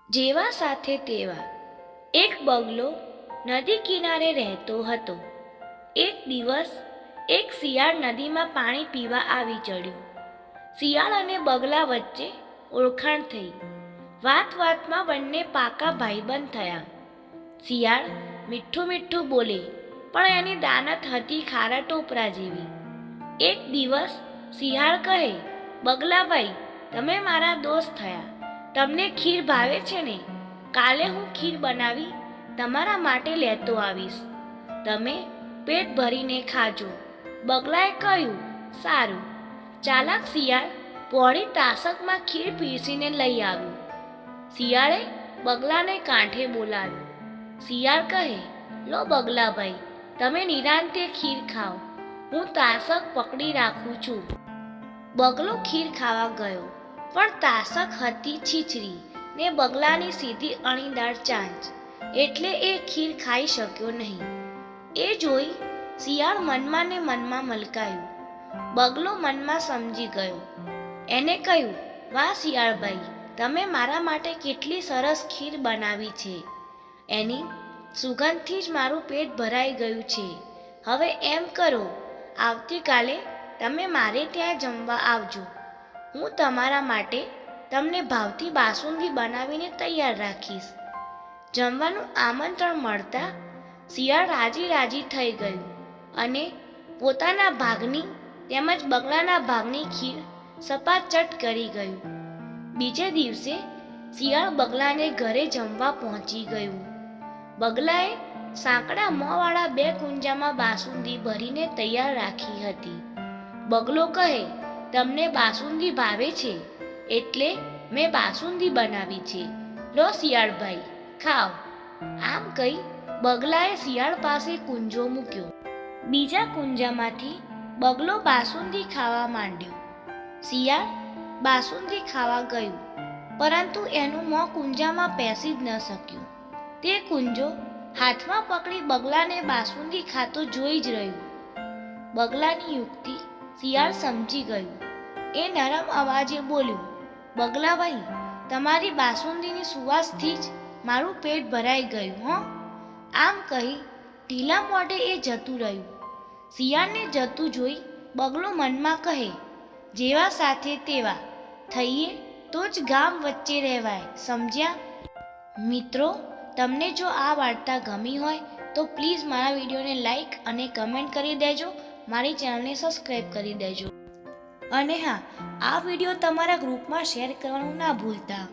જેવા સાથે તેવા એક બગલો નદી કિનારે રહેતો હતો. એક દિવસ એક શિયાળ નદીમાં પાણી પીવા આવી ચડ્યો. શિયાળ અને બગલા વચ્ચે ઓળખાણ થઈ. વાત વાતમાં બંને પાકા ભાઈબંધ થયા. શિયાળ મીઠું મીઠું બોલે, પણ એની દાનત હતી ખારા ટોપરા જેવી. એક દિવસ શિયાળ કહે, બગલાભાઈ, તમે મારા દોસ્ત થયા. તમને ખીર ભાવે છે ને? કાલે હું ખીર બનાવી તમારા માટે લેતો આવીશ. તમે પેટ ભરીને ખાજો. બગલાએ કહ્યું, સારું. ચાલાક શિયાળ પોળી તાસકમાં ખીર પીરસીને લઈ આવ્યું. શિયાળે બગલાને કાંઠે બોલાવ્યો. શિયાળ કહે, લો બગલાભાઈ, તમે નિરાંતે ખીર ખાઓ. હું તાસક પકડી રાખું છું. બગલો ખીર ખાવા ગયો, પણ તાસક હતી છીછરી ને બગલાની સીધી અણીદાર ચાંચ, એટલે એ ખીર ખાઈ શક્યો નહીં. એ જોઈ શિયાળ મનમાં ને મનમાં મલકાયું. બગલો મનમાં સમજી ગયો. એને કહ્યું, વાહ શિયાળભાઈ, તમે મારા માટે કેટલી સરસ ખીર બનાવી છે. એની સુગંધથી જ મારું પેટ ભરાઈ ગયું છે. હવે એમ કરો, આવતીકાલે તમે મારે ત્યાં જમવા આવજો. હું તમારા માટે તમને ભાવતી બાસુંદી બનાવીને તૈયાર રાખીશ. જમવાનું આમંત્રણ મળતા શિયાળ રાજી રાજી થઈ ગયું અને પોતાના ભાગની તેમજ બગલાના ભાગની ખીર સપાચટ કરી ગયું. બીજે દિવસે શિયાળ બગલાને ઘરે જમવા પહોંચી ગયું. બગલાએ સાંકડા મોંવાળા 2 કુંજામાં બાસુંદી ભરીને તૈયાર રાખી હતી. બગલો કહે, તમને બાસુંદી ભાવે છે એટલે મેં બાસુંદી બનાવી છે. લો શિયાળભાઈ, ખાઓ. આમ કહી બગલાએ શિયાળ પાસે કુંજો મૂક્યો. બીજા કુંજામાંથી બગલો બાસુંદી ખાવા માંડ્યો. શિયાળ બાસુંદી ખાવા ગયું, પરંતુ એનું મોં કુંજામાં પેસી જ ન શક્યું. તે કુંજો હાથમાં પકડી બગલાને બાસુંદી ખાતો જોઈ જ રહ્યું. બગલાની યુક્તિ શિયાળ સમજી ગયું. એ નરમ અવાજે બોલ્યું, બગલાભાઈ, તમારી બાસુંદીની સુવાસથી જ મારું પેટ ભરાઈ ગયું હો. આમ કહી ઢીલા મોઢે એ જતું રહ્યું. શિયાળને જતું જોઈ બગલો મનમાં કહે, જેવા સાથે તેવા થઈએ તો જ ગામ વચ્ચે રહેવાય, સમજ્યા? મિત્રો, તમને જો આ વાર્તા ગમી હોય તો પ્લીઝ મારા વિડીયોને લાઈક અને કમેન્ટ કરી દેજો. મારી ચેનલને સબસ્ક્રાઈબ કરી દેજો. અને હા, આ વિડીયો તમારા ગ્રુપમાં શેર કરવાનું ના ભૂલતા.